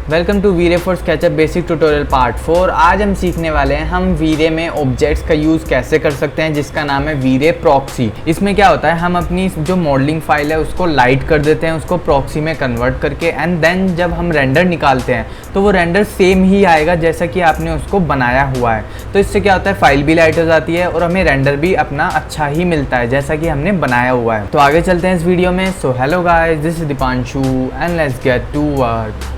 Welcome to VRay for SketchUp basic tutorial part 4। आज हम सीखने वाले हैं हम वीरे में ऑब्जेक्ट्स का यूज़ कैसे कर सकते हैं, जिसका नाम है वीरे प्रॉक्सी। इसमें क्या होता है, हम अपनी जो मॉडलिंग फाइल है उसको लाइट कर देते हैं, उसको प्रॉक्सी में कन्वर्ट करके, एंड देन जब हम रेंडर निकालते हैं तो वो रेंडर सेम ही आएगा जैसा कि आपने उसको बनाया हुआ है। तो इससे क्या होता है, फाइल भी लाइट हो जाती है और हमें रेंडर भी अपना अच्छा ही मिलता है जैसा कि हमने बनाया हुआ है। तो आगे चलते हैं इस वीडियो में। So hello guys, this is Deepanshu and let's get to work.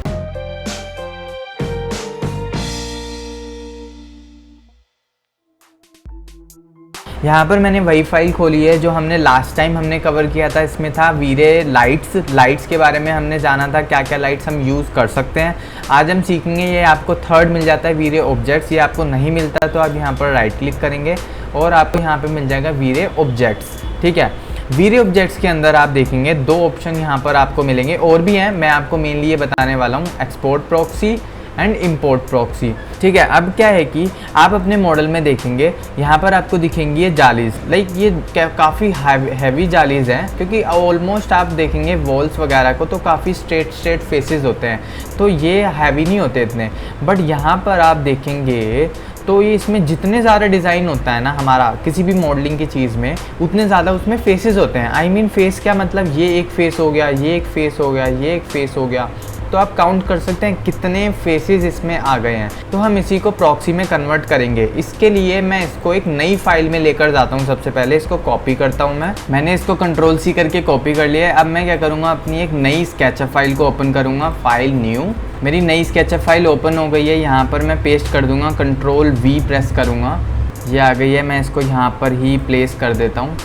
यहाँ पर मैंने वही फाइल खोली है जो हमने लास्ट टाइम हमने कवर किया था। इसमें था वीरे लाइट्स के बारे में हमने जाना था, क्या क्या लाइट्स हम यूज़ कर सकते हैं। आज हम सीखेंगे, ये आपको थर्ड मिल जाता है वीरे ऑब्जेक्ट्स। ये आपको नहीं मिलता तो आप यहाँ पर राइट क्लिक करेंगे और आपको यहाँ पर मिल जाएगा वीरे ऑब्जेक्ट्स। ठीक है, वीरे ऑब्जेक्ट्स के अंदर आप देखेंगे दो ऑप्शन यहाँ पर आपको मिलेंगे, और भी हैं, मैं आपको मेनली ये बताने वाला हूँ, export proxy and import proxy. ठीक है, अब क्या है कि आप अपने मॉडल में देखेंगे यहाँ पर आपको दिखेंगी ये जालीज, लाइक ये काफ़ी हैवी जालीज हैं, क्योंकि ऑलमोस्ट आप देखेंगे वॉल्स वगैरह को तो काफ़ी स्ट्रेट फेसेस होते हैं, तो ये हैवी नहीं होते इतने। बट यहाँ पर आप देखेंगे तो ये इसमें जितने ज़्यादा डिज़ाइन होता है ना हमारा किसी भी मॉडलिंग की चीज़ में, उतने ज़्यादा उसमें फेसेस होते हैं। आई मीन फेस क्या मतलब, ये एक फेस हो गया, ये एक फेस हो गया, ये एक फेस हो गया, तो आप काउंट कर सकते हैं कितने फेसेस इसमें आ गए हैं। तो हम इसी को प्रॉक्सी में कन्वर्ट करेंगे। इसके लिए मैं इसको एक नई फाइल में लेकर जाता हूँ। सबसे पहले इसको कॉपी करता हूँ। मैंने इसको कंट्रोल सी करके कॉपी कर लिया है। अब मैं क्या करूँगा, अपनी एक नई स्केचअप फाइल को ओपन करूँगा, फाइल न्यू। मेरी नई स्केचअप फाइल ओपन हो गई है। यहाँ पर मैं पेस्ट कर दूँगा, कंट्रोल V प्रेस करूँगा, ये आ गई है। मैं इसको यहाँ पर ही प्लेस कर देता हूँ।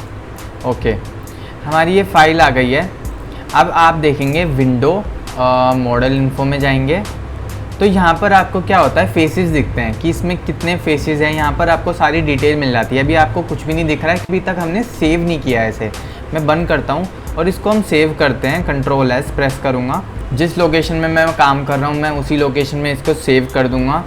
ओके, हमारी ये फाइल आ गई है। अब आप देखेंगे विंडो मॉडल इन्फो में जाएंगे तो यहाँ पर आपको क्या होता है, फेसेस दिखते हैं कि इसमें कितने फेसेस हैं। यहाँ पर आपको सारी डिटेल मिल जाती है। अभी आपको कुछ भी नहीं दिख रहा है, अभी तक हमने सेव नहीं किया है इसे। मैं बंद करता हूँ और इसको हम सेव करते हैं। कंट्रोल S प्रेस करूँगा, जिस लोकेशन में मैं काम कर रहा हूँ मैं उसी लोकेशन में इसको सेव कर दूँगा।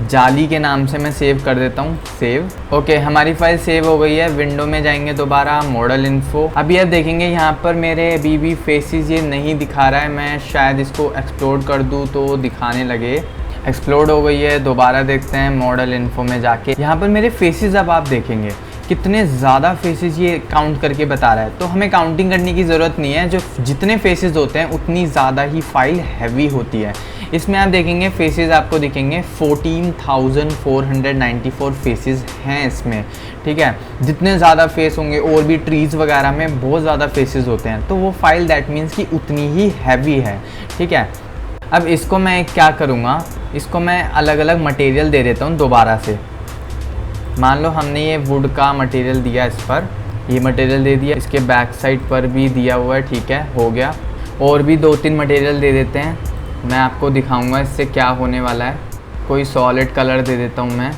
जाली के नाम से मैं सेव कर देता हूँ, सेव। ओके, हमारी फाइल सेव हो गई है। विंडो में जाएंगे दोबारा, मॉडल इन्फो। अभी आप देखेंगे यहाँ पर मेरे अभी भी फेसेस ये नहीं दिखा रहा है। मैं शायद इसको एक्सप्लोड कर दूँ तो दिखाने लगे। एक्सप्लोड हो गई है। दोबारा देखते हैं मॉडल इन्फो में जाके, यहाँ पर मेरे फेसेस अब आप देखेंगे कितने ज़्यादा फेसेस ये काउंट करके बता रहा है। तो हमें काउंटिंग करने की ज़रूरत नहीं है, जो जितने फेसेस होते हैं उतनी ज़्यादा ही फाइल हैवी होती है। इसमें आप देखेंगे फेसेस आपको दिखेंगे 14,494 फेसेस हैं इसमें। ठीक है, जितने ज़्यादा फेस होंगे, और भी ट्रीज़ वगैरह में बहुत ज़्यादा फेसेस होते हैं, तो वो फाइल दैट मीन्स कि उतनी ही हैवी है। ठीक है, अब इसको मैं क्या करूँगा, इसको मैं अलग अलग मटेरियल दे देता हूँ दोबारा से। मान लो हमने ये वुड का मटेरियल दिया, इस पर ये मटेरियल दे दिया, इसके बैक साइड पर भी दिया हुआ है। ठीक है, हो गया। और भी 2-3 मटेरियल दे देते हैं, मैं आपको दिखाऊंगा इससे क्या होने वाला है। कोई सॉलिड कलर दे देता हूँ मैं,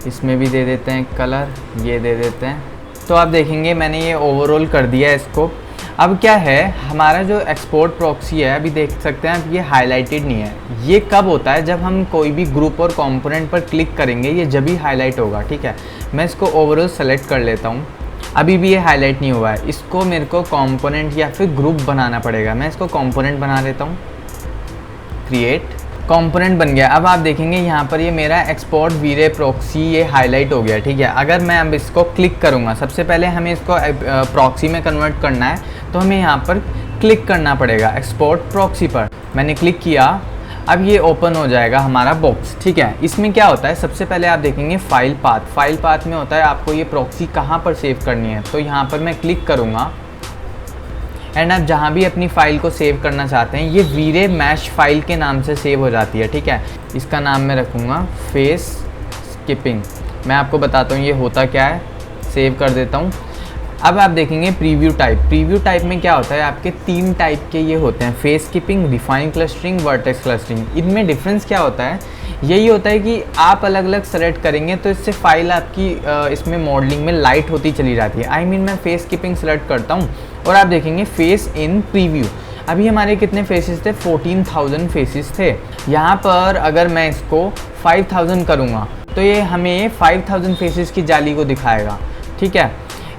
इसमें भी दे देते हैं कलर, ये दे देते हैं। तो आप देखेंगे मैंने ये ओवरऑल कर दिया है इसको। अब क्या है, हमारा जो एक्सपोर्ट प्रॉक्सी है, अभी देख सकते हैं आप, ये हाईलाइटेड नहीं है। ये कब होता है, जब हम कोई भी ग्रुप और कंपोनेंट पर क्लिक करेंगे, ये जब ही हाईलाइट होगा। ठीक है, मैं इसको ओवरऑल सेलेक्ट कर लेता हूँ। अभी भी ये हाईलाइट नहीं हुआ है, इसको मेरे को कंपोनेंट या फिर ग्रुप बनाना पड़ेगा। मैं इसको कंपोनेंट बना देता हूँ, क्रिएट कंपोनेंट बन गया। अब आप देखेंगे यहाँ पर ये मेरा एक्सपोर्ट वीरे प्रॉक्सी ये हाईलाइट हो गया। ठीक है, अगर मैं अब इसको क्लिक करूँगा, सबसे पहले हमें इसको प्रॉक्सी में कन्वर्ट करना है, तो हमें यहाँ पर क्लिक करना पड़ेगा एक्सपोर्ट प्रॉक्सी पर। मैंने क्लिक किया, अब ये ओपन हो जाएगा हमारा बॉक्स। ठीक है, इसमें क्या होता है, सबसे पहले आप देखेंगे फाइल पाथ। फाइल पाथ में होता है आपको ये प्रॉक्सी कहाँ पर सेव करनी है, तो यहाँ पर मैं क्लिक करूँगा एंड आप जहाँ भी अपनी फ़ाइल को सेव करना चाहते हैं, ये वीरे मैश फाइल के नाम से सेव हो जाती है। ठीक है, इसका नाम मैं रखूँगा फेस स्किपिंग। मैं आपको बताता हूँ ये होता क्या है, सेव कर देता हूँ। अब आप देखेंगे प्रीव्यू टाइप। प्रीव्यू टाइप में क्या होता है, आपके 3 टाइप के ये होते हैं, face skipping, refine clustering, vertex clustering. इनमें डिफरेंस क्या होता है, यही होता है कि आप अलग अलग सेलेक्ट करेंगे तो इससे फाइल आपकी इसमें मॉडलिंग में लाइट होती चली जाती है। आई मीन मैं फेस स्किपिंग सेलेक्ट करता हूँ और आप देखेंगे फेस इन प्रीव्यू। अभी हमारे कितने फेसेस थे, 14,000 फेसेस थे। यहाँ पर अगर मैं इसको 5,000 करूँगा तो ये हमें 5,000 फेसेस की जाली को दिखाएगा। ठीक है,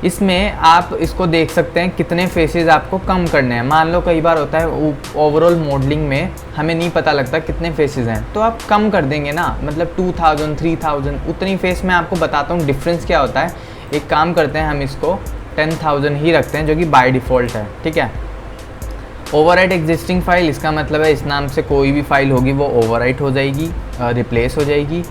इसमें आप इसको देख सकते हैं कितने फेसेस आपको कम करने हैं। मान लो कई बार होता है ओवरऑल मॉडलिंग में हमें नहीं पता लगता कितने फेसेस हैं, तो आप कम कर देंगे ना, मतलब 2000 3000 उतनी फेस। मैं आपको बताता हूँ डिफरेंस क्या होता है। एक काम करते हैं, हम इसको 10,000 ही रखते हैं जो कि बाय डिफ़ॉल्ट है, ठीक है। ओवरराइट एग्जिस्टिंग फाइल, इसका मतलब है इस नाम से कोई भी फाइल होगी वो ओवरराइट हो जाएगी, रिप्लेस हो जाएगी।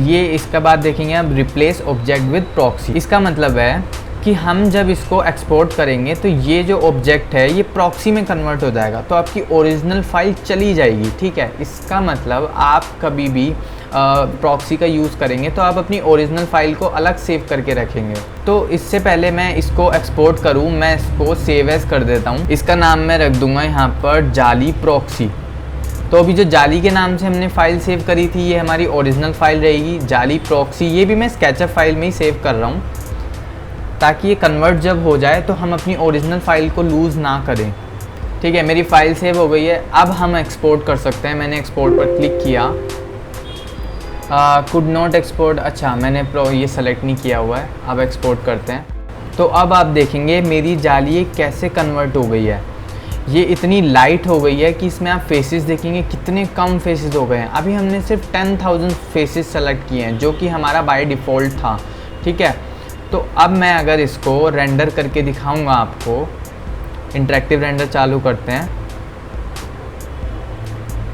ये इसका बाद देखेंगे अब रिप्लेस ऑब्जेक्ट विद प्रॉक्सी। इसका मतलब है कि हम जब इसको एक्सपोर्ट करेंगे तो ये जो ऑब्जेक्ट है ये प्रॉक्सी में कन्वर्ट हो जाएगा, तो आपकी ओरिजिनल फाइल चली जाएगी, ठीक है। इसका मतलब आप कभी भी प्रॉक्सी का यूज़ करेंगे तो आप अपनी ओरिजिनल फाइल को अलग सेव करके रखेंगे। तो इससे पहले मैं इसको एक्सपोर्ट करूँ, मैं इसको सेव एज कर देता हूँ। इसका नाम मैं रख दूँगा यहाँ पर जाली प्रॉक्सी। तो अभी जो जाली के नाम से हमने फ़ाइल सेव करी थी ये हमारी ओरिजिनल फ़ाइल रहेगी, जाली प्रॉक्सी। ये भी मैं स्केचअप फाइल में ही सेव कर रहा हूँ ताकि ये कन्वर्ट जब हो जाए तो हम अपनी ओरिजिनल फ़ाइल को लूज़ ना करें, ठीक है। मेरी फ़ाइल सेव हो गई है, अब हम एक्सपोर्ट कर सकते हैं। मैंने एक्सपोर्ट पर क्लिक किया, कुड नॉट एक्सपोर्ट, अच्छा मैंने ये सेलेक्ट नहीं किया हुआ है। अब एक्सपोर्ट करते हैं, तो अब आप देखेंगे मेरी जाली कैसे कन्वर्ट हो गई है। ये इतनी लाइट हो गई है कि इसमें आप फेसेस देखेंगे कितने कम फेसेस हो गए हैं। अभी हमने सिर्फ 10,000 फेसेस सेलेक्ट किए हैं जो कि हमारा बाय डिफ़ॉल्ट था, ठीक है। तो अब मैं अगर इसको रेंडर करके दिखाऊंगा आपको, इंटरेक्टिव रेंडर चालू करते हैं,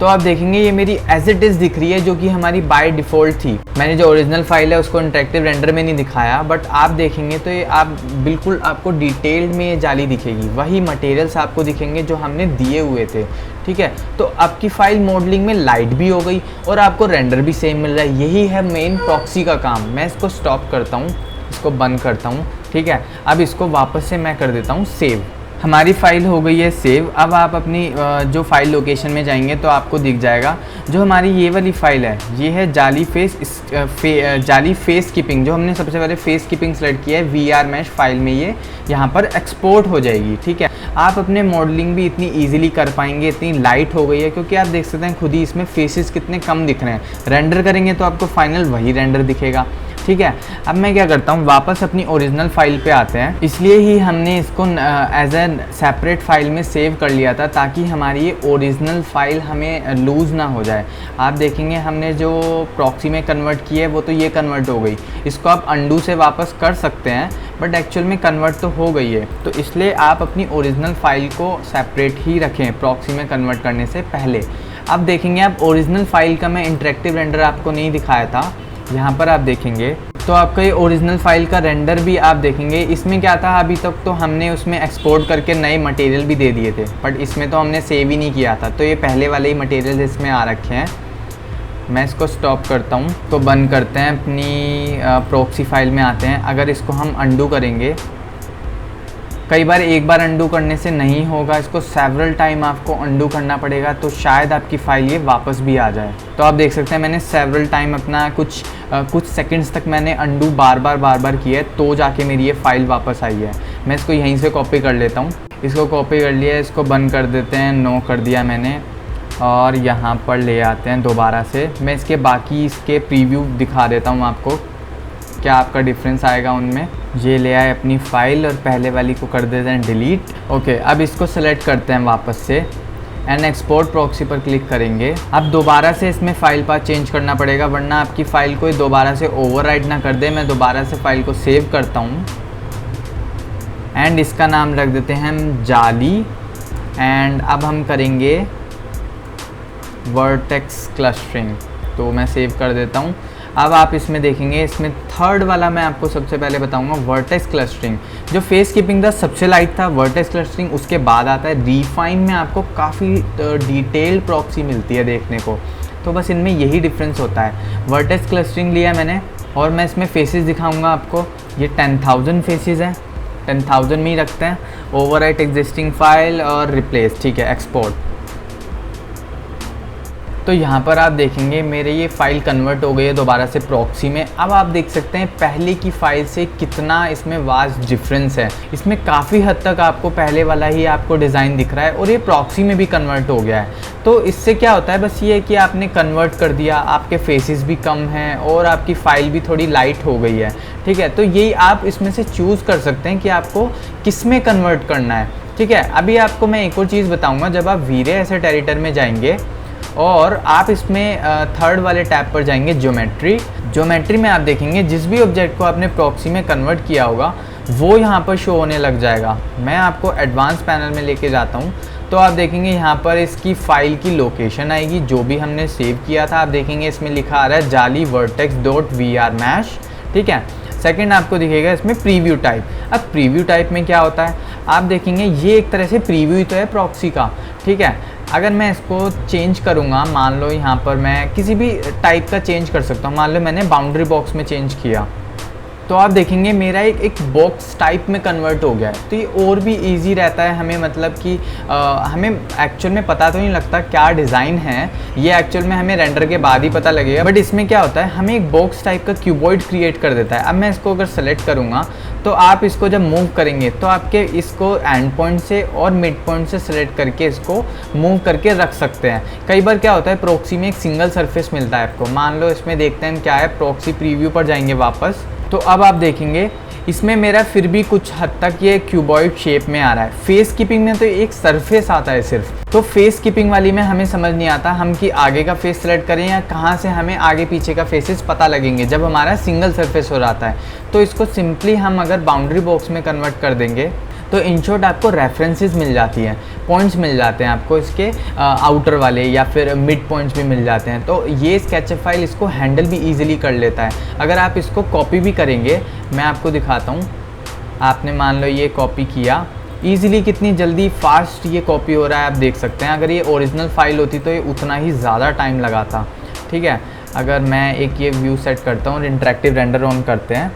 तो आप देखेंगे ये मेरी एज इट इज़ दिख रही है जो कि हमारी बाय डिफ़ॉल्ट थी। मैंने जो ओरिजिनल फाइल है उसको इंटरेक्टिव रेंडर में नहीं दिखाया, बट आप देखेंगे तो ये आप बिल्कुल आपको डिटेल्ड में ये जाली दिखेगी, वही मटेरियल्स आपको दिखेंगे जो हमने दिए हुए थे, ठीक है। तो आपकी फ़ाइल मॉडलिंग में लाइट भी हो गई और आपको रेंडर भी सेम मिल रहा है। यही है मेन प्रॉक्सी का काम। मैं इसको स्टॉप करता हूँ, इसको बंद करता हूँ, ठीक है। अब इसको वापस से मैं कर देता हूँ सेव। हमारी फ़ाइल हो गई है सेव। अब आप अपनी जो फाइल लोकेशन में जाएंगे तो आपको दिख जाएगा जो हमारी ये वाली फ़ाइल है, ये है जाली फेस कीपिंग। जो हमने सबसे पहले फेस कीपिंग सेलेक्ट किया है VR मैश फाइल में, ये यहाँ पर एक्सपोर्ट हो जाएगी, ठीक है। आप अपने मॉडलिंग भी इतनी ईजिली कर पाएंगे, इतनी लाइट हो गई है क्योंकि आप देख सकते हैं खुद ही इसमें फेसेस कितने कम दिख रहे हैं। रेंडर करेंगे तो आपको फाइनल वही रेंडर दिखेगा, ठीक है। अब मैं क्या करता हूँ, वापस अपनी ओरिजिनल फाइल पे आते हैं। इसलिए ही हमने इसको एज एन सेपरेट फाइल में सेव कर लिया था ताकि हमारी ये ओरिजिनल फाइल हमें लूज़ ना हो जाए। आप देखेंगे हमने जो प्रॉक्सी में कन्वर्ट की है वो तो ये कन्वर्ट हो गई। इसको आप अंडू से वापस कर सकते हैं बट एक्चुअल में कन्वर्ट तो हो गई है, तो इसलिए आप अपनी ओरिजिनल फाइल को सेपरेट ही रखें प्रॉक्सी में कन्वर्ट करने से पहले। अब देखेंगे आप ओरिजिनल फाइल का मैं इंटरेक्टिव रेंडर आपको नहीं दिखाया था, यहाँ पर आप देखेंगे तो आपका ये ओरिजिनल फाइल का रेंडर भी आप देखेंगे। इसमें क्या था, अभी तक तो हमने उसमें एक्सपोर्ट करके नए मटेरियल भी दे दिए थे बट इसमें तो हमने सेव ही नहीं किया था, तो ये पहले वाले ही मटेरियल इसमें आ रखे हैं। मैं इसको स्टॉप करता हूँ, तो बंद करते हैं, अपनी प्रॉक्सी फाइल में आते हैं। अगर इसको हम अंडू करेंगे, कई बार एक बार अंडू करने से नहीं होगा, इसको सेवरल टाइम आपको अंडू करना पड़ेगा, तो शायद आपकी फ़ाइल ये वापस भी आ जाए। तो आप देख सकते हैं मैंने सेवरल टाइम अपना कुछ सेकंड्स तक मैंने अंडू बार बार किया है, तो जाके मेरी ये फ़ाइल वापस आई है। मैं इसको यहीं से कॉपी कर लेता हूँ। इसको कॉपी कर लिया, इसको बंद कर देते हैं, नो कर दिया मैंने, और यहाँ पर ले आते हैं दोबारा से। मैं इसके बाकी इसके प्रीव्यू दिखा देता हूँ आपको, क्या आपका डिफरेंस आएगा उनमें। ये ले आए अपनी फ़ाइल और पहले वाली को कर देते हैं डिलीट। ओके, अब इसको सेलेक्ट करते हैं वापस से एंड एक्सपोर्ट प्रॉक्सी पर क्लिक करेंगे। अब दोबारा से इसमें फ़ाइल पाथ चेंज करना पड़ेगा वरना आपकी फ़ाइल को दोबारा से ओवरराइट ना कर दे। मैं दोबारा से फ़ाइल को सेव करता हूँ एंड इसका नाम रख देते हैं हम जाली। एंड अब हम करेंगे वर्टेक्स क्लस्टरिंग, तो मैं सेव कर देता हूँ। अब आप इसमें देखेंगे, इसमें थर्ड वाला मैं आपको सबसे पहले बताऊंगा वर्टेक्स क्लस्टरिंग। जो फेस कीपिंग था सबसे लाइट था, वर्टेक्स क्लस्टरिंग उसके बाद आता है। रिफाइन में आपको काफ़ी डिटेल्ड प्रॉक्सी मिलती है देखने को, तो बस इनमें यही डिफरेंस होता है। वर्टेक्स क्लस्टरिंग लिया मैंने और मैं इसमें फेसेस दिखाऊंगा आपको। ये 10,000 फेसेस हैं, 10,000 में ही रखते हैं। ओवरराइट एग्जिस्टिंग फाइल और रिप्लेस, ठीक है, एक्सपोर्ट। तो यहाँ पर आप देखेंगे मेरे ये फ़ाइल कन्वर्ट हो गई है दोबारा से प्रॉक्सी में। अब आप देख सकते हैं पहले की फ़ाइल से कितना इसमें वास्ट डिफरेंस है। इसमें काफ़ी हद तक आपको पहले वाला ही आपको डिज़ाइन दिख रहा है और ये प्रॉक्सी में भी कन्वर्ट हो गया है। तो इससे क्या होता है, बस ये है कि आपने कन्वर्ट कर दिया, आपके फेसेस भी कम हैं और आपकी फ़ाइल भी थोड़ी लाइट हो गई है। ठीक है, तो यही आप इसमें से चूज़ कर सकते हैं कि आपको किस में कन्वर्ट करना है। ठीक है, अभी आपको मैं एक और चीज़ बताऊँगा। जब आप वीरे एसेट एडिटर में जाएंगे और आप इसमें थर्ड वाले टैब पर जाएंगे ज्योमेट्री में आप देखेंगे जिस भी ऑब्जेक्ट को आपने प्रॉक्सी में कन्वर्ट किया होगा वो यहाँ पर शो होने लग जाएगा। मैं आपको एडवांस पैनल में लेके जाता हूँ, तो आप देखेंगे यहाँ पर इसकी फ़ाइल की लोकेशन आएगी जो भी हमने सेव किया था। आप देखेंगे इसमें लिखा आ रहा है जाली vertex dot V R mesh. ठीक है, सेकंड आपको दिखेगा इसमें प्रीव्यू टाइप। अब प्रीव्यू टाइप में क्या होता है, आप देखेंगे ये एक तरह से प्रीव्यू ही तो है प्रॉक्सी का। ठीक है, अगर मैं इसको चेंज करूँगा, मान लो यहाँ पर मैं किसी भी टाइप का चेंज कर सकता हूँ। मान लो मैंने बाउंड्री बॉक्स में चेंज किया तो आप देखेंगे मेरा एक बॉक्स टाइप में कन्वर्ट हो गया है। तो ये और भी इजी रहता है हमें, मतलब कि हमें एक्चुअल में पता तो नहीं लगता क्या डिज़ाइन है, ये एक्चुअल में हमें रेंडर के बाद ही पता लगेगा। बट इसमें क्या होता है, हमें एक बॉक्स टाइप का क्यूबॉइड क्रिएट कर देता है। अब मैं इसको अगर सेलेक्ट करूँगा तो आप इसको जब मूव करेंगे तो आपके इसको एंड पॉइंट से और मिड पॉइंट से सेलेक्ट करके इसको मूव करके रख सकते हैं। कई बार क्या होता है, प्रॉक्सी में एक सिंगल सरफेस मिलता है आपको। मान लो इसमें देखते हैं क्या है, प्रॉक्सी प्रीव्यू पर जाएंगे वापस, तो अब आप देखेंगे इसमें मेरा फिर भी कुछ हद तक ये क्यूबॉइड शेप में आ रहा है। फेस कीपिंग में तो एक सरफेस आता है सिर्फ, तो फेस कीपिंग वाली में हमें समझ नहीं आता हम कि आगे का फेस सेलेक्ट करें या कहाँ से हमें आगे पीछे का फेसेस पता लगेंगे जब हमारा सिंगल सरफेस हो जाता है। तो इसको सिंपली हम अगर बाउंड्री बॉक्स में कन्वर्ट कर देंगे तो इन शॉर्ट आपको रेफरेंसेस मिल जाती हैं, पॉइंट्स मिल जाते हैं आपको इसके आउटर वाले या फिर मिड पॉइंट्स भी मिल जाते हैं। तो ये स्केचअप फाइल इसको हैंडल भी इजीली कर लेता है। अगर आप इसको कॉपी भी करेंगे, मैं आपको दिखाता हूँ। आपने मान लो ये कॉपी किया, ईजिली कितनी जल्दी फास्ट ये कॉपी हो रहा है आप देख सकते हैं। अगर ये ओरिजिनल फाइल होती तो ये उतना ही ज़्यादा टाइम लगाता। ठीक है, अगर मैं एक ये व्यू सेट करता हूँ और इंटरेक्टिव रेंडर ऑन करते हैं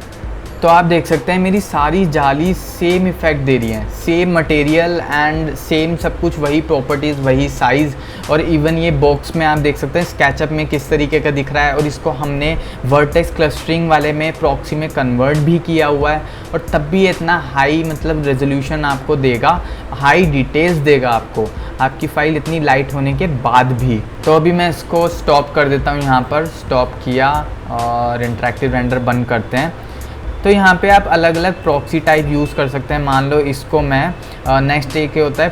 तो आप देख सकते हैं मेरी सारी जाली सेम इफ़ेक्ट दे रही हैं, सेम मटेरियल एंड सेम सब कुछ, वही प्रॉपर्टीज़, वही साइज़। और इवन ये बॉक्स में आप देख सकते हैं स्केचअप में किस तरीके का दिख रहा है। और इसको हमने वर्टेक्स क्लस्टरिंग वाले में प्रॉक्सी में कन्वर्ट भी किया हुआ है और तब भी इतना हाई मतलब रेजोल्यूशन आपको देगा, हाई डिटेल्स देगा आपको, आपकी फ़ाइल इतनी लाइट होने के बाद भी। तो अभी मैं इसको स्टॉप कर देता हूँ, यहाँ पर स्टॉप किया और इंटरेक्टिव रेंडर बंद करते हैं। तो यहाँ पे आप अलग अलग प्रॉक्सी टाइप यूज़ कर सकते हैं। मान लो इसको मैं नेक्स्ट एक होता है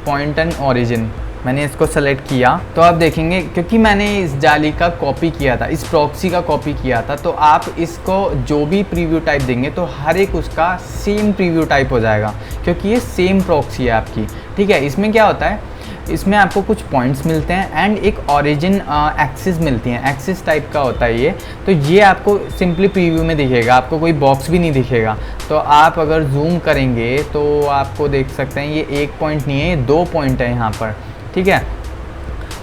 पॉइंट एंड ओरिजिन, मैंने इसको सेलेक्ट किया तो आप देखेंगे क्योंकि मैंने इस जाली का कॉपी किया था, इस प्रॉक्सी का कॉपी किया था, तो आप इसको जो भी प्रीव्यू टाइप देंगे तो हर एक उसका सेम प्रीव्यू टाइप हो जाएगा क्योंकि ये सेम प्रॉक्सी है आपकी। ठीक है, इसमें क्या होता है, इसमें आपको कुछ पॉइंट्स मिलते हैं एंड एक ओरिजिन एक्सिस मिलती हैं, एक्सिस टाइप का होता है ये। तो ये आपको सिंपली प्रीव्यू में दिखेगा, आपको कोई बॉक्स भी नहीं दिखेगा। तो आप अगर जूम करेंगे तो आपको देख सकते हैं ये एक पॉइंट नहीं है, ये 2 पॉइंट है यहाँ पर। ठीक है,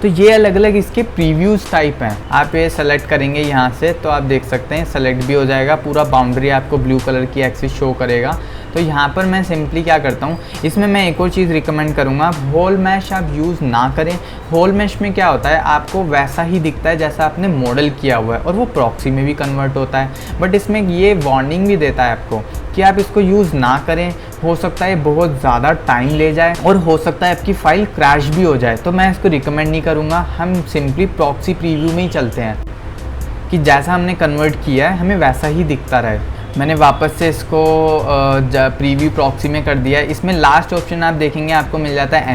तो ये अलग अलग इसके प्रीव्यूज़ टाइप हैं। आप ये सेलेक्ट करेंगे यहाँ से तो आप देख सकते हैं सेलेक्ट भी हो जाएगा, पूरा बाउंड्री आपको ब्लू कलर की एक्सिस शो करेगा। तो यहाँ पर मैं सिंपली क्या करता हूँ, इसमें मैं एक और चीज़ रिकमेंड करूँगा, होल मैश आप यूज़ ना करें। होल मैश में क्या होता है, आपको वैसा ही दिखता है जैसा आपने मॉडल किया हुआ है और वो प्रॉक्सी में भी कन्वर्ट होता है। बट इसमें ये वार्निंग भी देता है आपको कि आप इसको यूज़ ना करें, हो सकता है बहुत ज़्यादा टाइम ले जाए और हो सकता है आपकी फ़ाइल क्रैश भी हो जाए। तो मैं इसको रिकमेंड नहीं करूँगा, हम सिंपली प्रॉक्सी प्रीव्यू में ही चलते हैं कि जैसा हमने कन्वर्ट किया है हमें वैसा ही दिखता रहे। मैंने वापस से इसको प्रीव्यू प्रॉक्सी में कर दिया है। इसमें लास्ट ऑप्शन आप देखेंगे आपको मिल जाता है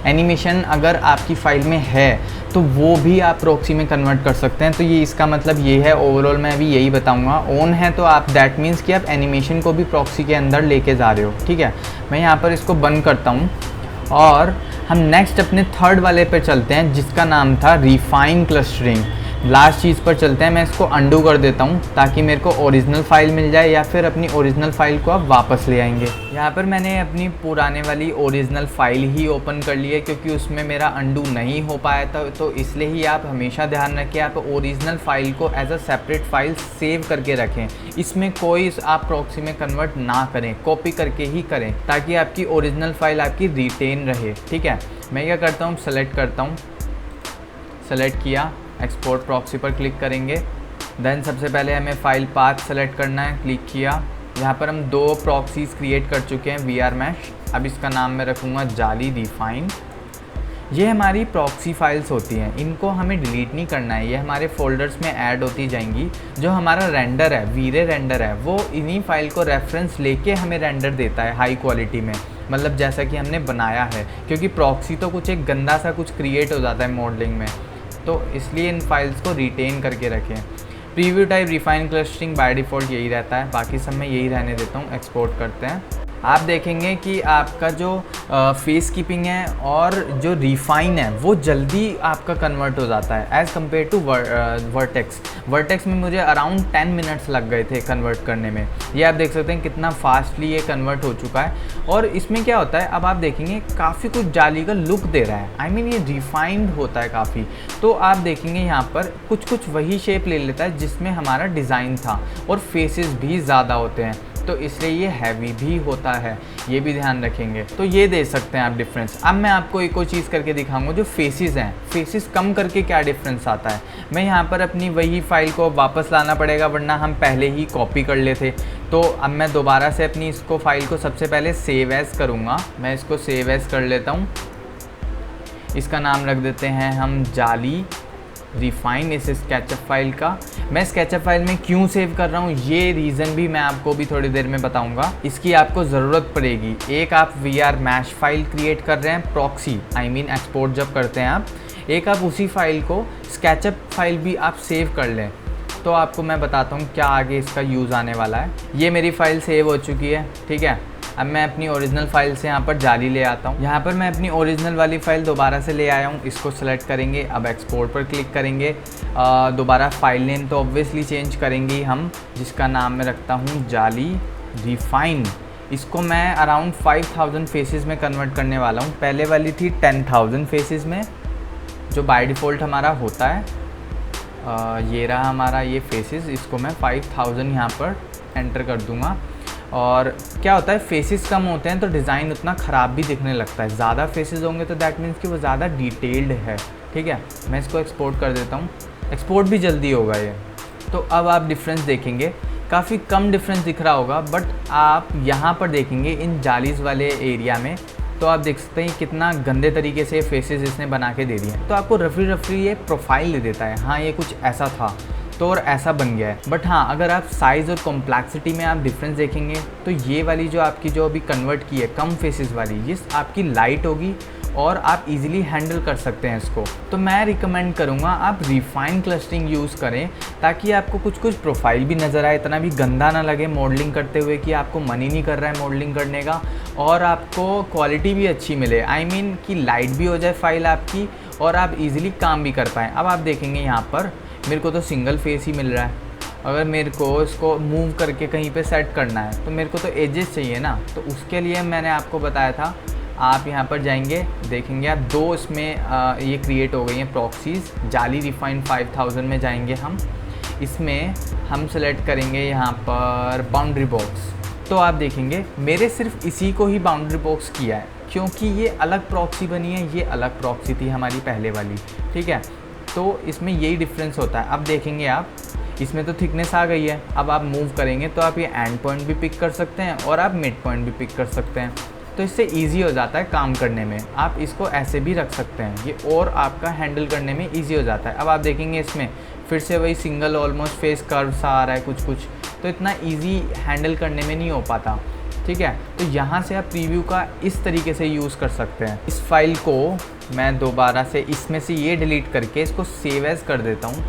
एनिमेशन अगर आपकी फ़ाइल में है तो वो भी आप प्रॉक्सी में कन्वर्ट कर सकते हैं। तो ये इसका मतलब ये है, ओवरऑल मैं अभी यही बताऊंगा। ऑन है तो आप दैट मीन्स कि आप एनिमेशन को भी प्रॉक्सी के अंदर लेके जा रहे हो। ठीक है, मैं यहाँ पर इसको बंद करता हूँ और हम नेक्स्ट अपने थर्ड वाले पर चलते हैं जिसका नाम था रिफाइन क्लस्टरिंग। लास्ट चीज़ पर चलते हैं, मैं इसको अंडू कर देता हूँ ताकि मेरे को ओरिजिनल फ़ाइल मिल जाए या फिर अपनी ओरिजिनल फ़ाइल को आप वापस ले आएंगे। यहाँ पर मैंने अपनी पुराने वाली ओरिजिनल फ़ाइल ही ओपन कर ली है क्योंकि उसमें मेरा अंडू नहीं हो पाया था। तो इसलिए ही आप हमेशा ध्यान रखें आप ओरिजिनल फ़ाइल को as a separate file save करके रखें। इसमें कोई आप प्रॉक्सी में कन्वर्ट ना करें, कॉपी करके ही करें ताकि आपकी ओरिजिनल फ़ाइल आपकी रिटेन रहे। ठीक है, मैं क्या करता हूँ, सेलेक्ट करता हूँ, सेलेक्ट किया, एक्सपोर्ट प्रॉक्सी पर क्लिक करेंगे। देन सबसे पहले हमें फ़ाइल पाथ सेलेक्ट करना है, क्लिक किया। यहाँ पर हम 2 प्रॉक्सीज़ क्रिएट कर चुके हैं VR मैश। अब इसका नाम मैं रखूँगा जाली रिफाइन। ये हमारी प्रॉक्सी फाइल्स होती हैं, इनको हमें डिलीट नहीं करना है, ये हमारे फोल्डर्स में ऐड होती जाएंगी। जो हमारा रेंडर है, वीरे रेंडर है, वो इन्हीं फाइल को रेफरेंस लेके हमें रेंडर देता है हाई क्वालिटी में, मतलब जैसा कि हमने बनाया है। क्योंकि प्रॉक्सी तो कुछ एक गंदा सा कुछ क्रिएट हो जाता है मॉडलिंग में, तो इसलिए इन फाइल्स को रिटेन करके रखें। Preview type refine clustering by default यही रहता है, बाकी सब मैं यही रहने देता हूँ। एक्सपोर्ट करते हैं। आप देखेंगे कि आपका जो फेस कीपिंग है और जो रिफाइन है वो जल्दी आपका कन्वर्ट हो जाता है एज़ कम्पेयर टू वर्टेक्स में मुझे अराउंड 10 मिनट्स लग गए थे कन्वर्ट करने में। ये आप देख सकते हैं कितना फास्टली ये कन्वर्ट हो चुका है। और इसमें क्या होता है, अब आप देखेंगे काफ़ी कुछ जाली का लुक दे रहा है, आई मीन ये रिफाइंड होता है काफ़ी। तो आप देखेंगे यहाँ पर कुछ वही शेप ले लेता है जिसमें हमारा डिज़ाइन था, और फेसेस भी ज़्यादा होते हैं, तो इसलिए ये हैवी भी होता है, ये भी ध्यान रखेंगे। तो ये दे सकते हैं आप डिफरेंस। अब मैं आपको एक और चीज़ करके दिखाऊंगा, जो फेसेस हैं, फेसेस कम करके क्या डिफरेंस आता है। मैं यहाँ पर अपनी वही फाइल को वापस लाना पड़ेगा, वरना हम पहले ही कॉपी कर लेते। तो अब मैं दोबारा से अपनी इसको फाइल को सबसे पहले सेव एज़ करूँगा। मैं इसको सेव एज़ कर लेता हूँ। इसका नाम रख देते हैं हम जाली रिफाइन, इस स्केचअप फाइल का। मैं स्केचअप फाइल में क्यों सेव कर रहा हूँ, ये रीज़न भी मैं आपको भी थोड़ी देर में बताऊँगा। इसकी आपको ज़रूरत पड़ेगी। एक आप VR मैश फाइल क्रिएट कर रहे हैं, प्रॉक्सी आई मीन एक्सपोर्ट जब करते हैं आप, एक आप उसी फाइल को स्केचअप फाइल भी आप सेव कर लें। तो आपको मैं बताता हूँ क्या आगे इसका यूज़ आने वाला है। ये मेरी फ़ाइल सेव हो चुकी है, ठीक है। अब मैं अपनी ओरिजिनल फ़ाइल से यहाँ पर जाली ले आता हूँ। यहाँ पर मैं अपनी ओरिजिनल वाली फ़ाइल दोबारा से ले आया हूँ, इसको सेलेक्ट करेंगे। अब एक्सपोर्ट पर क्लिक करेंगे। दोबारा फाइल नेम तो ऑब्वियसली चेंज करेंगे हम, जिसका नाम मैं रखता हूँ जाली रिफाइन। इसको मैं अराउंड 5000 फेसेस में कन्वर्ट करने वाला हूँ। पहले वाली थी 10,000 फेसेस में, जो बाय डिफ़ॉल्ट हमारा होता है। ये रहा हमारा ये फेसेस, इसको मैं 5000 यहाँ पर एंटर कर दूँगा। और क्या होता है, फेसेस कम होते हैं तो डिज़ाइन उतना ख़राब भी दिखने लगता है। ज़्यादा फेसेस होंगे तो दैट मीन्स कि वो ज़्यादा डिटेल्ड है, ठीक है। मैं इसको एक्सपोर्ट कर देता हूँ, एक्सपोर्ट भी जल्दी होगा ये। तो अब आप डिफरेंस देखेंगे, काफ़ी कम डिफरेंस दिख रहा होगा, बट आप यहाँ पर देखेंगे इन जालीज़ वाले एरिया में, तो आप देख सकते हैं कितना गंदे तरीके से फेसेस इसने बना के दे दिए हैं। तो आपको रफली ये प्रोफाइल दे देता है, हाँ ये कुछ ऐसा था तो और ऐसा बन गया है। बट हाँ, अगर आप साइज़ और कॉम्प्लेक्सिटी में आप डिफरेंस देखेंगे तो ये वाली जो आपकी जो अभी कन्वर्ट की है कम फेसेस वाली, ये आपकी लाइट होगी और आप इजीली हैंडल कर सकते हैं इसको। तो मैं रिकमेंड करूँगा आप रिफाइन क्लस्टरिंग यूज़ करें, ताकि आपको कुछ प्रोफाइल भी नज़र आए, इतना भी गंदा ना लगे मॉडलिंग करते हुए कि आपको मन ही नहीं कर रहा है मॉडलिंग करने का, और आपको क्वालिटी भी अच्छी मिले, आई मीन कि लाइट भी हो जाए फाइल आपकी और आप इजीली काम भी कर पाएँ। अब आप देखेंगे यहाँ पर मेरे को तो सिंगल फेस ही मिल रहा है। अगर मेरे को इसको मूव करके कहीं पे सेट करना है तो मेरे को तो एजेस चाहिए ना, तो उसके लिए मैंने आपको बताया था, आप यहाँ पर जाएंगे, देखेंगे आप 2 इसमें ये क्रिएट हो गई हैं प्रॉक्सीज़। जाली रिफाइन 5000 में जाएंगे हम, इसमें हम सेलेक्ट करेंगे यहाँ पर बाउंड्री बॉक्स। तो आप देखेंगे मेरे सिर्फ इसी को ही बाउंड्री बॉक्स किया है, क्योंकि ये अलग प्रॉक्सी बनी है, ये अलग प्रॉक्सी थी हमारी पहले वाली, ठीक है। तो इसमें यही डिफरेंस होता है। अब देखेंगे आप, इसमें तो थिकनेस आ गई है। अब आप मूव करेंगे तो आप ये एंड पॉइंट भी पिक कर सकते हैं और आप मिड पॉइंट भी पिक कर सकते हैं, तो इससे इजी हो जाता है काम करने में। आप इसको ऐसे भी रख सकते हैं, ये और आपका हैंडल करने में इजी हो जाता है। अब आप देखेंगे इसमें फिर से वही सिंगल ऑलमोस्ट फेस कर्व सा आ रहा है कुछ, तो इतना ईजी हैंडल करने में नहीं हो पाता, ठीक है। तो यहाँ से आप प्रीव्यू का इस तरीके से यूज़ कर सकते हैं। इस फाइल को मैं दोबारा से इसमें से ये डिलीट करके इसको सेव एज़ कर देता हूँ।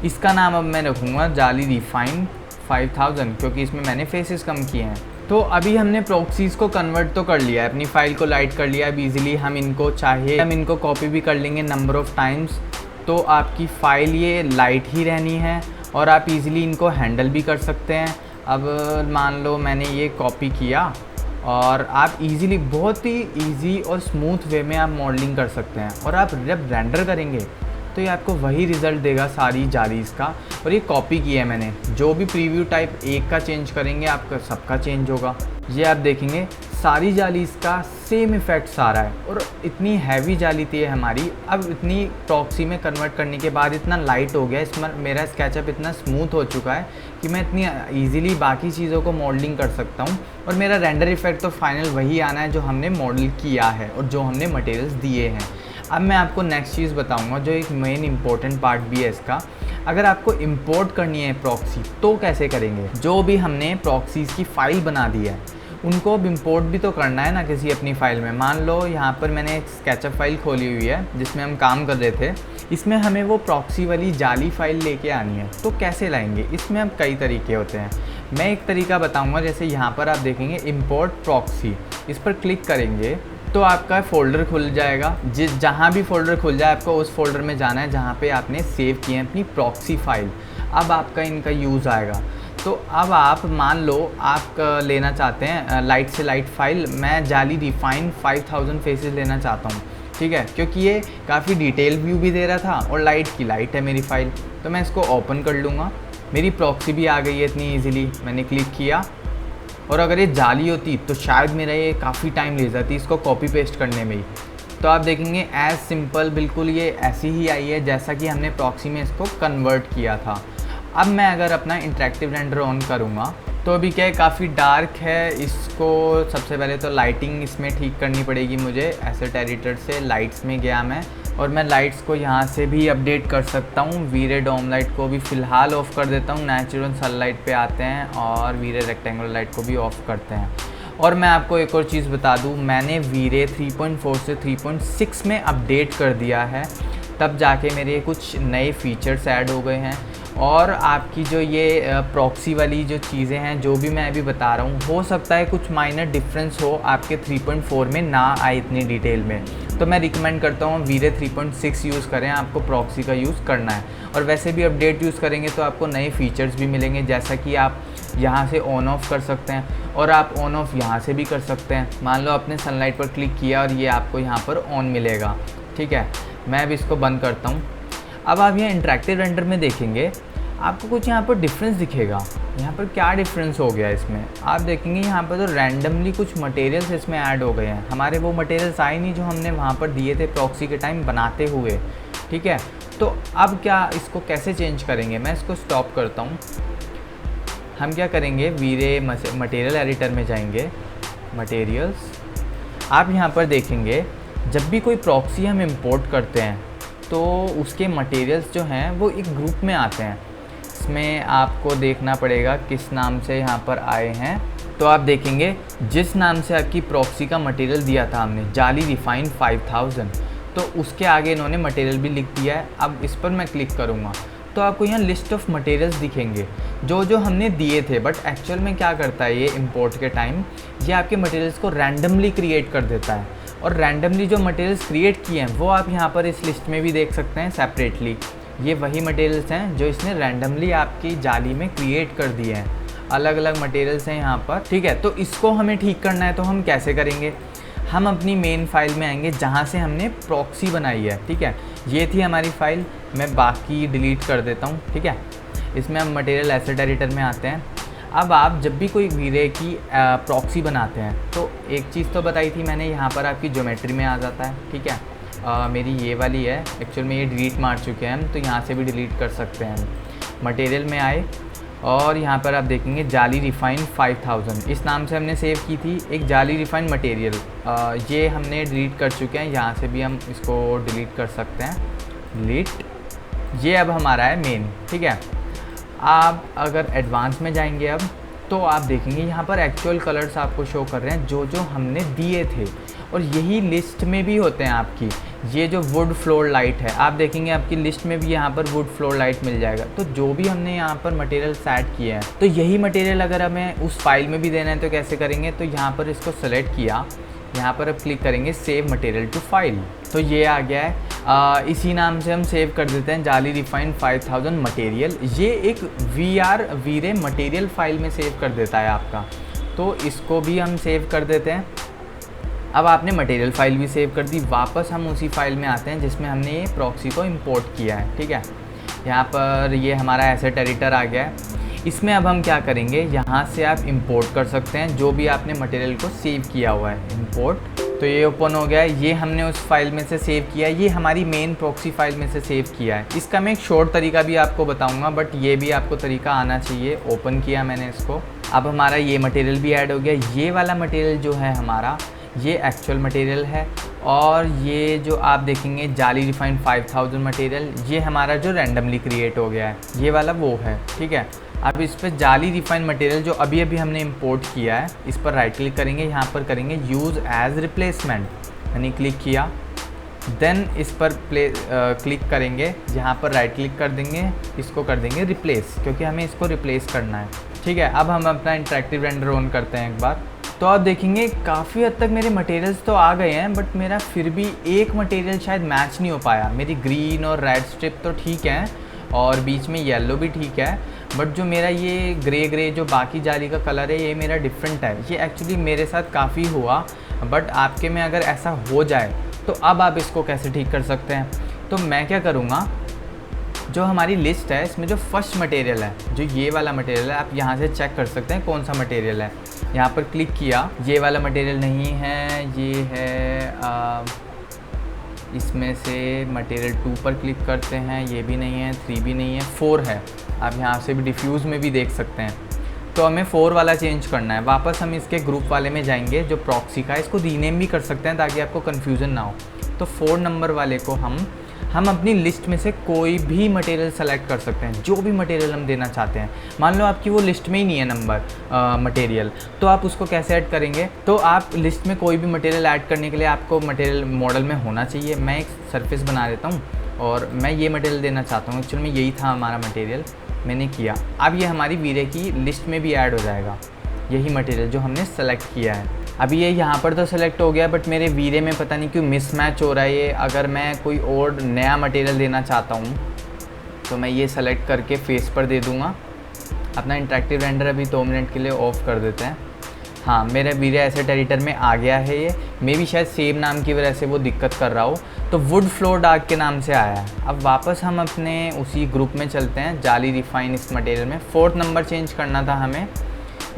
इसका नाम अब मैं रखूँगा जाली रिफाइन 5000, क्योंकि इसमें मैंने फेसेस कम किए हैं। तो अभी हमने प्रॉक्सीज़ को कन्वर्ट तो कर लिया है, अपनी फ़ाइल को लाइट कर लिया है। अब ईज़िली हम इनको चाहे हम इनको कॉपी भी कर लेंगे नंबर ऑफ़ टाइम्स, तो आपकी फ़ाइल ये लाइट ही रहनी है और आप इजीली इनको हैंडल भी कर सकते हैं। अब मान लो मैंने ये कॉपी किया और आप इजीली, बहुत ही इजी और स्मूथ वे में आप मॉडलिंग कर सकते हैं, और आप जब रेंडर करेंगे तो ये आपको वही रिज़ल्ट देगा सारी जालीज़ का। और ये कॉपी किया है मैंने, जो भी प्रीव्यू टाइप एक का चेंज करेंगे आपका सबका चेंज होगा। ये आप देखेंगे सारी जाली इसका सेम इफ़ेक्ट आ रहा है और इतनी हैवी जाली थी हमारी, अब इतनी प्रॉक्सी में कन्वर्ट करने के बाद इतना लाइट हो गया, इसमें मेरा स्केचअप इतना स्मूथ हो चुका है कि मैं इतनी ईजिली बाकी चीज़ों को मॉडलिंग कर सकता हूँ। और मेरा रेंडर इफ़ेक्ट तो फाइनल वही आना है जो हमने मॉडल किया है और जो हमने मटेरियल्स दिए हैं। अब मैं आपको नेक्स्ट चीज़ बताऊँगा जो एक मेन इंपॉर्टेंट पार्ट भी है इसका। अगर आपको इंपोर्ट करनी है प्रॉक्सी तो कैसे करेंगे? जो भी हमने प्रॉक्सीज़ की फ़ाइल बना दी है उनको अब इंपोर्ट भी तो करना है ना किसी अपनी फ़ाइल में। मान लो यहाँ पर मैंने एक स्केचअप फाइल खोली हुई है जिसमें हम काम कर रहे थे, इसमें हमें वो प्रॉक्सी वाली जाली फ़ाइल लेके आनी है, तो कैसे लाएंगे? इसमें अब कई तरीके होते हैं, मैं एक तरीका बताऊँगा। जैसे यहाँ पर आप देखेंगे इंपोर्ट प्रॉक्सी, इस पर क्लिक करेंगे तो आपका फ़ोल्डर खुल जाएगा। जहाँ भी फ़ोल्डर खुल जाए आपको उस फोल्डर में जाना है जहाँ पे आपने सेव किए हैं अपनी प्रॉक्सी फ़ाइल। अब आपका इनका यूज़ आएगा। तो अब आप मान लो आप लेना चाहते हैं लाइट से लाइट फ़ाइल, मैं जाली रिफाइन 5000 फेसेस लेना चाहता हूँ, ठीक है, क्योंकि ये काफ़ी डिटेल व्यू भी दे रहा था और लाइट की लाइट है मेरी फ़ाइल। तो मैं इसको ओपन कर लूँगा, मेरी प्रॉक्सी भी आ गई है इतनी ईजिली, मैंने क्लिक किया। और अगर ये जाली होती तो शायद मेरा ये काफ़ी टाइम ले जाती इसको कॉपी पेस्ट करने में ही। तो आप देखेंगे एज़ सिंपल बिल्कुल ये ऐसी ही आई है जैसा कि हमने प्रॉक्सी में इसको कन्वर्ट किया था। अब मैं अगर अपना इंटरेक्टिव रेंडर ऑन करूँगा तो अभी क्या है, काफ़ी डार्क है, इसको सबसे पहले तो लाइटिंग इसमें ठीक करनी पड़ेगी मुझे। एसेट एडिटर से लाइट्स में गया मैं और मैं लाइट्स को यहाँ से भी अपडेट कर सकता हूँ। वीरे डोम लाइट को भी फ़िलहाल ऑफ़ कर देता हूँ, नेचुरल सनलाइट पे आते हैं और वीरे रेक्टेंगुलर लाइट को भी ऑफ़ करते हैं। और मैं आपको एक और चीज़ बता दूँ, मैंने वीरे 3.4 से 3.6 में अपडेट कर दिया है, तब जाके मेरे कुछ नए फीचर्स ऐड हो गए हैं। और आपकी जो ये प्रॉक्सी वाली जो चीज़ें हैं जो भी मैं अभी बता रहा हूँ, हो सकता है कुछ माइनर डिफरेंस हो आपके 3.4 में ना आए इतनी डिटेल में, तो मैं रिकमेंड करता हूँ वीरे 3.6 यूज़ करें, आपको प्रॉक्सी का यूज़ करना है। और वैसे भी अपडेट यूज़ करेंगे तो आपको नए फीचर्स भी मिलेंगे, जैसा कि आप यहाँ से ऑन ऑफ़ कर सकते हैं और आप ऑन ऑफ़ यहाँ से भी कर सकते हैं। मान लो आपने सनलाइट पर क्लिक किया और ये आपको यहाँ पर ऑन मिलेगा, ठीक है। मैं अब इसको बंद करता हूँ। अब आप यहाँ इंटरेक्टिव रेंडर में देखेंगे आपको कुछ यहाँ पर डिफरेंस दिखेगा। यहाँ पर क्या डिफरेंस हो गया इसमें, आप देखेंगे यहाँ पर तो रैंडमली कुछ मटेरियल्स इसमें ऐड हो गए हैं। हमारे वो मटेरियल्स आए नहीं जो हमने वहाँ पर दिए थे प्रॉक्सी के टाइम बनाते हुए, ठीक है। तो अब क्या इसको कैसे चेंज करेंगे, मैं इसको स्टॉप करता हूँ। हम क्या करेंगे, वीरे मटेरियल एडिटर में जाएंगे, मटेरियल्स, आप यहाँ पर देखेंगे जब भी कोई प्रॉक्सी हम इंपोर्ट करते हैं तो उसके मटेरियल्स जो हैं वो एक ग्रुप में आते हैं। इसमें आपको देखना पड़ेगा किस नाम से यहाँ पर आए हैं। तो आप देखेंगे जिस नाम से आपकी प्रॉक्सी का मटेरियल दिया था हमने, जाली रिफाइन 5000, तो उसके आगे इन्होंने मटेरियल भी लिख दिया है। अब इस पर मैं क्लिक करूँगा तो आपको यहाँ लिस्ट ऑफ मटेरियल्स दिखेंगे जो जो हमने दिए थे। बट एक्चुअल में क्या करता है ये इंपोर्ट के टाइम, ये आपके मटेरियल्स को रैंडमली क्रिएट कर देता है। और रैंडमली जो मटेरियल्स क्रिएट किए हैं वो आप यहाँ पर इस लिस्ट में भी देख सकते हैं सेपरेटली। ये वही मटेरियल्स हैं जो इसने रैंडमली आपकी जाली में क्रिएट कर दिए हैं, अलग अलग मटेरियल्स हैं यहाँ पर, ठीक है। तो इसको हमें ठीक करना है तो हम कैसे करेंगे, हम अपनी मेन फाइल में आएंगे जहाँ से हमने प्रॉक्सी बनाई है, ठीक है। ये थी हमारी फ़ाइल, मैं बाकी डिलीट कर देता हूँ, ठीक है। इसमें हम मटेरियल एसेट एडिटर में आते हैं। अब आप जब भी कोई वीरे की प्रॉक्सी बनाते हैं तो एक चीज़ तो बताई थी मैंने, यहाँ पर आपकी ज्योमेट्री में आ जाता है, ठीक है। मेरी ये वाली है, एक्चुअल में ये डिलीट मार चुके हैं हम, तो यहाँ से भी डिलीट कर सकते हैं। मटेरियल में आए और यहाँ पर आप देखेंगे जाली रिफाइन 5000, इस नाम से हमने सेव की थी एक जाली रिफाइन मटेरियल, ये हमने डिलीट कर चुके हैं। यहाँ से भी हम इसको डिलीट कर सकते हैं, डिलीट। ये अब हमारा है मेन, ठीक है। आप अगर एडवांस में जाएंगे अब तो आप देखेंगे यहाँ पर एक्चुअल कलर्स आपको शो कर रहे हैं जो जो हमने दिए थे, और यही लिस्ट में भी होते हैं आपकी। ये जो वुड फ्लोर लाइट है, आप देखेंगे आपकी लिस्ट में भी यहाँ पर वुड फ्लोर लाइट मिल जाएगा। तो जो भी हमने यहाँ पर मटेरियल ऐड किए हैं, तो यही मटेरियल अगर हमें उस फाइल में भी देना है तो कैसे करेंगे, तो यहाँ पर इसको सेलेक्ट किया, यहाँ पर अब क्लिक करेंगे सेव मटेरियल टू फाइल, तो ये आ गया है। इसी नाम से हम सेव कर देते हैं जाली रिफाइन 5000 मटेरियल। ये एक वीरे मटेरियल फाइल में सेव कर देता है आपका, तो इसको भी हम सेव कर देते हैं। अब आपने मटेरियल फाइल भी सेव कर दी, वापस हम उसी फाइल में आते हैं जिसमें हमने ये प्रॉक्सी को इंपोर्ट किया है, ठीक है। यहाँ पर ये हमारा एसेट एडिटर आ गया है। इसमें अब हम क्या करेंगे, यहाँ से आप इंपोर्ट कर सकते हैं जो भी आपने मटेरियल को सेव किया हुआ है। इंपोर्ट, तो ये ओपन हो गया है, ये हमने उस फाइल में से सेव किया है, ये हमारी मेन प्रॉक्सी फाइल में से सेव किया है। इसका मैं एक शॉर्ट तरीका भी आपको बताऊंगा, बट ये भी आपको तरीका आना चाहिए। ओपन किया मैंने इसको, अब हमारा ये मटेरियल भी ऐड हो गया। ये वाला मटेरियल जो है हमारा, ये एक्चुअल मटेरियल है, और ये जो आप देखेंगे जाली रिफाइंड 5000 मटेरियल, ये हमारा जो रैंडमली क्रिएट हो गया है, ये वाला वो है, ठीक है। अब इस पर जाली रिफाइंड मटेरियल जो अभी अभी हमने इंपोर्ट किया है, इस पर राइट क्लिक करेंगे, यहाँ पर करेंगे यूज़ एज रिप्लेसमेंट, यानी क्लिक किया, देन इस पर क्लिक करेंगे, यहाँ पर राइट क्लिक कर देंगे, इसको कर देंगे रिप्लेस, क्योंकि हमें इसको रिप्लेस करना है, ठीक है। अब हम अपना इंटरेक्टिव रेंडर ऑन करते हैं एक बार, तो आप देखेंगे काफ़ी हद तक मेरे मटेरियल्स तो आ गए हैं, बट मेरा फिर भी एक मटेरियल शायद मैच नहीं हो पाया। मेरी ग्रीन और रेड स्ट्रिप तो ठीक है, और बीच में येलो भी ठीक है, बट जो मेरा ये ग्रे जो बाकी जाली का कलर है, ये मेरा डिफरेंट है। ये एक्चुअली मेरे साथ काफ़ी हुआ, बट आपके में अगर ऐसा हो जाए तो अब आप इसको कैसे ठीक कर सकते हैं। तो मैं क्या करूँगा, जो हमारी लिस्ट है इसमें जो फर्स्ट मटेरियल है, जो ये वाला मटेरियल है, आप यहाँ से चेक कर सकते हैं कौन सा मटेरियल है। यहाँ पर क्लिक किया, ये वाला मटेरियल नहीं है, ये है इसमें से मटेरियल 2 पर क्लिक करते हैं, ये भी नहीं है, 3 भी नहीं है, 4 है। आप यहाँ से भी डिफ्यूज़ में भी देख सकते हैं। तो हमें 4 वाला चेंज करना है। वापस हम इसके ग्रुप वाले में जाएंगे जो प्रॉक्सी का है, इसको रीनेम भी कर सकते हैं ताकि आपको कन्फ्यूज़न ना हो। तो 4 नंबर वाले को हम अपनी लिस्ट में से कोई भी मटेरियल सेलेक्ट कर सकते हैं, जो भी मटेरियल हम देना चाहते हैं। मान लो आपकी वो लिस्ट में ही नहीं है नंबर मटेरियल, तो आप उसको कैसे ऐड करेंगे। तो आप लिस्ट में कोई भी मटेरियल ऐड करने के लिए आपको मटेरियल मॉडल में होना चाहिए। मैं एक सरफेस बना देता हूँ और मैं ये मटेरियल देना चाहता हूँ। एक्चुअल में यही था हमारा मटेरियल, मैंने किया। अब ये हमारी वीरे की लिस्ट में भी ऐड हो जाएगा, यही मटेरियल जो हमने सेलेक्ट किया है। अभी ये यहाँ पर तो सेलेक्ट हो गया, बट मेरे वीरे में पता नहीं क्यों मिसमैच हो रहा है ये। अगर मैं कोई और नया मटेरियल देना चाहता हूँ तो मैं ये सेलेक्ट करके फेस पर दे दूँगा। अपना इंटरेक्टिव रेंडर अभी 2 मिनट के लिए ऑफ कर देते हैं। हाँ, मेरे वीरे एसेट एडिटर में आ गया है ये। मे भी शायद सेम नाम की वजह से वो दिक्कत कर रहा हो, तो वुड फ्लोर डार्क के नाम से आया है। अब वापस हम अपने उसी ग्रुप में चलते हैं, जाली रिफाइन इस मटेरियल में 4th नंबर चेंज करना था हमें।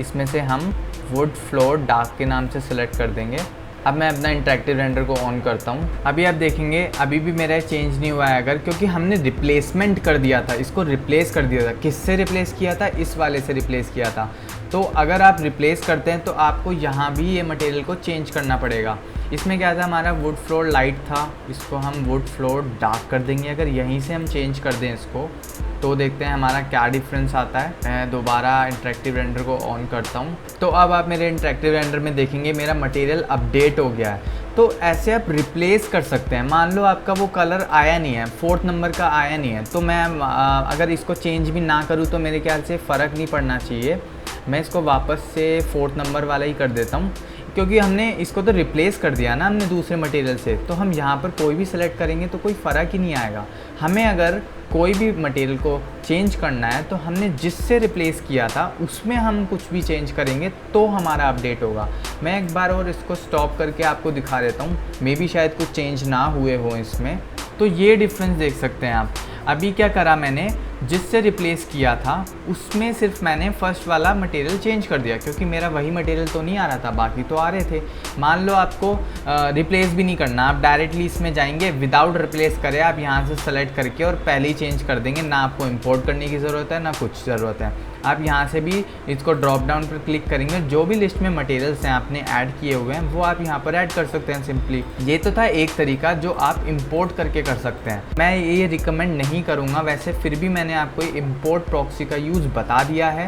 इसमें से हम वुड फ्लोर डार्क के नाम से सिलेक्ट कर देंगे। अब मैं अपना इंटरेक्टिव रेंडर को ऑन करता हूँ। अभी आप देखेंगे अभी भी मेरा चेंज नहीं हुआ है, अगर क्योंकि हमने रिप्लेसमेंट कर दिया था, इसको रिप्लेस कर दिया था। किससे रिप्लेस किया था? इस वाले से रिप्लेस किया था। तो अगर आप रिप्लेस करते हैं तो आपको यहाँ भी ये मटेरियल को चेंज करना पड़ेगा। इसमें क्या था, हमारा वुड फ्लोर लाइट था, इसको हम वुड फ्लोर डार्क कर देंगे। अगर यहीं से हम चेंज कर दें इसको तो देखते हैं हमारा क्या डिफरेंस आता है। मैं दोबारा इंटरेक्टिव रेंडर को ऑन करता हूँ। तो अब आप मेरे इंटरेक्टिव रेंडर में देखेंगे मेरा मटेरियल अपडेट हो गया है। तो ऐसे आप रिप्लेस कर सकते हैं। मान लो आपका वो कलर आया नहीं है, 4th नंबर का आया नहीं है, तो मैं अगर इसको चेंज भी ना करूँ तो मेरे ख्याल से फ़र्क नहीं पड़ना चाहिए। मैं इसको वापस से 4th नंबर वाला ही कर देता हूँ, क्योंकि हमने इसको तो रिप्लेस कर दिया ना हमने दूसरे मटेरियल से। तो हम यहाँ पर कोई भी सिलेक्ट करेंगे तो कोई फ़र्क ही नहीं आएगा। हमें अगर कोई भी मटेरियल को चेंज करना है तो हमने जिससे रिप्लेस किया था उसमें हम कुछ भी चेंज करेंगे तो हमारा अपडेट होगा। मैं एक बार और इसको स्टॉप करके आपको दिखा देता हूँ, मे बी शायद कुछ चेंज ना हुए हो इसमें। तो ये डिफरेंस देख सकते हैं आप। अभी क्या करा मैंने, जिससे रिप्लेस किया था उसमें सिर्फ मैंने फर्स्ट वाला मटेरियल चेंज कर दिया, क्योंकि मेरा वही मटेरियल तो नहीं आ रहा था, बाकी तो आ रहे थे। मान लो आपको रिप्लेस भी नहीं करना, आप डायरेक्टली इसमें जाएंगे, विदाउट रिप्लेस करें आप यहाँ से सेलेक्ट करके और पहले ही चेंज कर देंगे। ना आपको इंपोर्ट करने की ज़रूरत है ना कुछ ज़रूरत है। आप यहाँ से भी इसको ड्रॉप डाउन पर क्लिक करेंगे, जो भी लिस्ट में मटेरियल्स हैं आपने ऐड किए हुए हैं वो आप यहाँ पर ऐड कर सकते हैं सिंपली। ये तो था एक तरीका जो आप इंपोर्ट करके कर सकते हैं। मैं ये रिकमेंड नहीं करूँगा वैसे, फिर भी मैंने आपको इंपोर्ट प्रॉक्सी का यूज़ बता दिया है।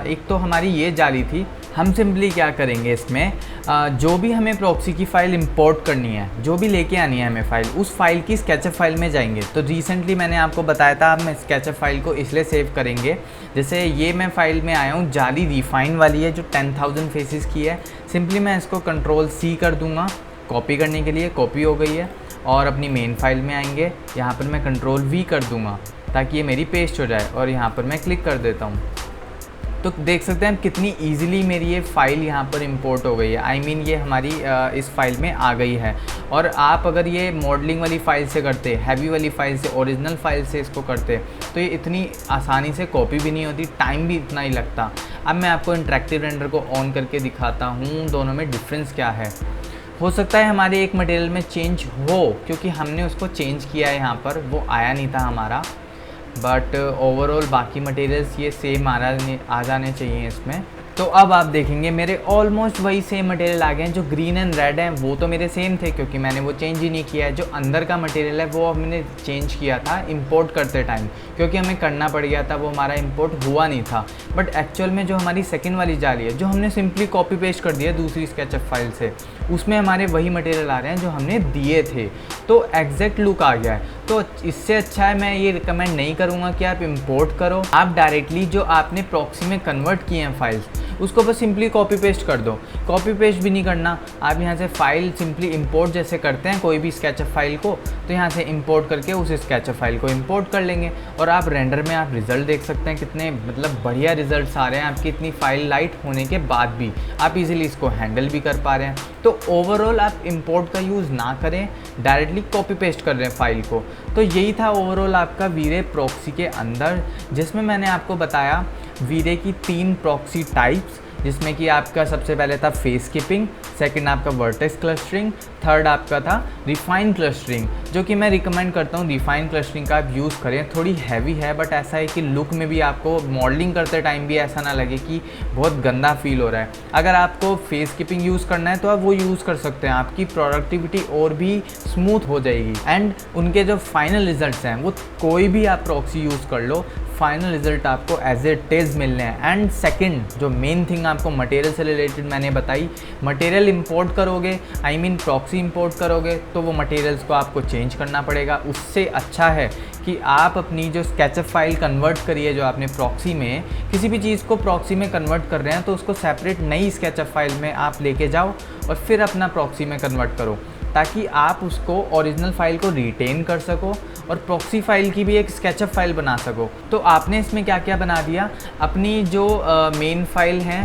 एक तो हमारी ये जाली थी, हम सिंपली क्या करेंगे इसमें जो भी हमें प्रॉक्सी की फ़ाइल इंपोर्ट करनी है, जो भी लेके आनी है हमें फ़ाइल, उस फाइल की स्केचअप फाइल में जाएंगे। तो रिसेंटली मैंने आपको बताया था हम स्केचअप फाइल को इसलिए सेव करेंगे, जैसे ये मैं फ़ाइल में आया हूँ, जाली रिफाइन वाली है जो 10,000 फेसेस की है। सिंपली मैं इसको Ctrl+C कर दूँगा कॉपी करने के लिए, कॉपी हो गई है। और अपनी मेन फाइल में आएंगे, यहाँ पर मैं Ctrl+V कर दूँगा ताकि ये मेरी पेस्ट हो जाए, और यहाँ पर मैं क्लिक कर देता हूँ। तो देख सकते हैं कितनी ईजिली मेरी ये फ़ाइल यहाँ पर इंपोर्ट हो गई है। आई मीन ये हमारी इस फाइल में आ गई है। और आप अगर ये मॉडलिंग वाली फ़ाइल से करते, हैवी वाली फ़ाइल से, ओरिजिनल फ़ाइल से इसको करते, तो ये इतनी आसानी से कॉपी भी नहीं होती, टाइम भी इतना ही लगता। अब मैं आपको इंटरेक्टिव रेंडर को ऑन करके दिखाता हूँ दोनों में डिफरेंस क्या है। हो सकता है हमारे एक मटेरियल में चेंज हो, क्योंकि हमने उसको चेंज किया है, यहाँ पर वो आया नहीं था हमारा, बट ओवरऑल बाकी मटेरियल्स ये सेम आ जाने चाहिए इसमें। तो अब आप देखेंगे मेरे ऑलमोस्ट वही सेम मटेरियल आ गए हैं। जो ग्रीन एंड रेड हैं वो तो मेरे सेम थे, क्योंकि मैंने वो चेंज ही नहीं किया है। जो अंदर का मटेरियल है वो हमने चेंज किया था इंपोर्ट करते टाइम, क्योंकि हमें करना पड़ गया था, वो हमारा इंपोर्ट हुआ नहीं था। बट एक्चुअल में जो हमारी सेकंड वाली जाली है, जो हमने सिंपली कॉपी पेस्ट कर दिया दूसरी स्केचअप फाइल से, उसमें हमारे वही मटेरियल आ रहे हैं जो हमने दिए थे। तो एग्जैक्ट लुक आ गया है। तो इससे अच्छा है, मैं ये रिकमेंड नहीं करूँगा कि आप इंपोर्ट करो। आप डायरेक्टली जो आपने प्रॉक्सी में कन्वर्ट किए हैं फाइल्स, उसको बस सिंपली कॉपी पेस्ट कर दो। कॉपी पेस्ट भी नहीं करना, आप यहाँ से फाइल सिंपली इंपोर्ट जैसे करते हैं कोई भी स्केचअप फाइल को, तो यहाँ से इंपोर्ट करके उस स्केचअप फाइल को इंपोर्ट कर लेंगे। और आप रेंडर में आप रिज़ल्ट देख सकते हैं कितने मतलब बढ़िया रिजल्ट्स आ रहे हैं आपकी इतनी फाइल लाइट होने के बाद भी। आप इजीली इसको हैंडल भी कर पा रहे हैं। तो ओवरऑल आप इंपोर्ट का यूज़ ना करें, डायरेक्टली कॉपी पेस्ट कर रहे हैं फाइल को। तो यही था ओवरऑल आपका वीरे प्रॉक्सी के अंदर, जिसमें मैंने आपको बताया वीरे की 3 प्रॉक्सी टाइप्स, जिसमें कि आपका सबसे पहले था फेस कीपिंग, सेकंड आपका वर्टेक्स क्लस्टरिंग, थर्ड आपका था रिफाइन क्लस्टरिंग, जो कि मैं रिकमेंड करता हूँ रिफाइन क्लस्टरिंग का आप यूज़ करें। थोड़ी हैवी है, बट ऐसा है कि लुक में भी आपको मॉडलिंग करते टाइम भी ऐसा ना लगे कि बहुत गंदा फील हो रहा है। अगर आपको फेस कीपिंग यूज़ करना है तो आप वो यूज़ कर सकते हैं, आपकी प्रोडक्टिविटी और भी स्मूथ हो जाएगी। एंड उनके जो फाइनल रिजल्ट्स हैं वो कोई भी आप प्रॉक्सी यूज़ कर लो, फाइनल रिजल्ट आपको एज इट इज़ मिलने हैं। एंड सेकंड जो मेन थिंग आपको मटेरियल से रिलेटेड मैंने बताई, मटेरियल इंपोर्ट करोगे, आई मीन प्रॉक्सी इंपोर्ट करोगे, तो वो मटेरियल्स को आपको चेंज करना पड़ेगा। उससे अच्छा है कि आप अपनी जो स्केचअप फाइल कन्वर्ट करिए, जो आपने प्रॉक्सी में किसी भी चीज़ को प्रॉक्सी में कन्वर्ट कर रहे हैं, तो उसको सेपरेट नई स्केचअप फाइल में आप लेके जाओ और फिर अपना प्रॉक्सी में कन्वर्ट करो, ताकि आप उसको ओरिजिनल फाइल को रिटेन कर सको और प्रॉक्सी फाइल की भी एक स्केचअप फाइल बना सको। तो आपने इसमें क्या क्या बना दिया, अपनी जो मेन फाइल है,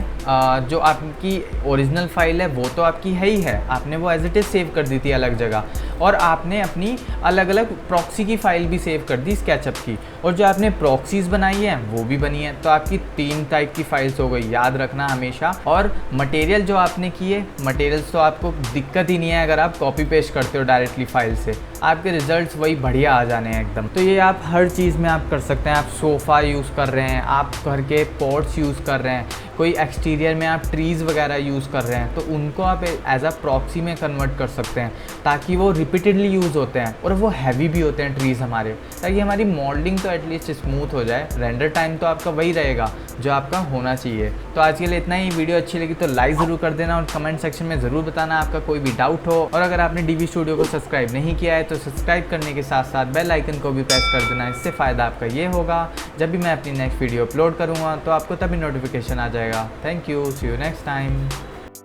जो आपकी ओरिजिनल फाइल है वो तो आपकी है ही है, आपने वो एज इट इज़ सेव कर दी थी अलग जगह, और आपने अपनी अलग अलग प्रॉक्सी की फ़ाइल भी सेव कर दी स्केचअप की, और जो आपने प्रॉक्सीज़ बनाई है वो भी बनी है। तो आपकी 3 टाइप की फाइल्स हो गई, याद रखना हमेशा। और मटेरियल जो आपने किए, मटेरियल्स तो आपको दिक्कत ही नहीं है अगर आप कॉपी पेस्ट करते हो डायरेक्टली फाइल से, आपके रिजल्ट्स वही बढ़िया आ जाने हैं एकदम। तो ये आप हर चीज़ में आप कर सकते हैं। आप सोफ़ा यूज़ कर रहे हैं, आप घर के पॉट्स यूज़ कर रहे हैं, कोई एक्सटीरियर में आप ट्रीज़ वगैरह यूज़ कर रहे हैं, तो उनको आप एज अ प्रॉक्सी में कन्वर्ट कर सकते हैं, ताकि वो रिपीटेडली यूज़ होते हैं और वो हैवी भी होते हैं ट्रीज़ हमारे, ताकि हमारी मॉडलिंग तो एटलीस्ट स्मूथ हो जाए। रेंडर टाइम तो आपका वही रहेगा जो आपका होना चाहिए। तो आज के लिए इतना ही। वीडियो अच्छी लगी तो लाइक ज़रूर कर देना और कमेंट सेक्शन में ज़रूर बताना आपका कोई भी डाउट हो। और अगर आपने DV स्टूडियो को सब्सक्राइब नहीं किया है तो सब्सक्राइब करने के साथ साथ बेल आइकन को भी प्रेस कर देना। इससे फ़ायदा आपका ये होगा, जब भी मैं अपनी नेक्स्ट वीडियो अपलोड करूँगा तो आपको तभी नोटिफिकेशन आ जाएगा। Thank you, see you next time.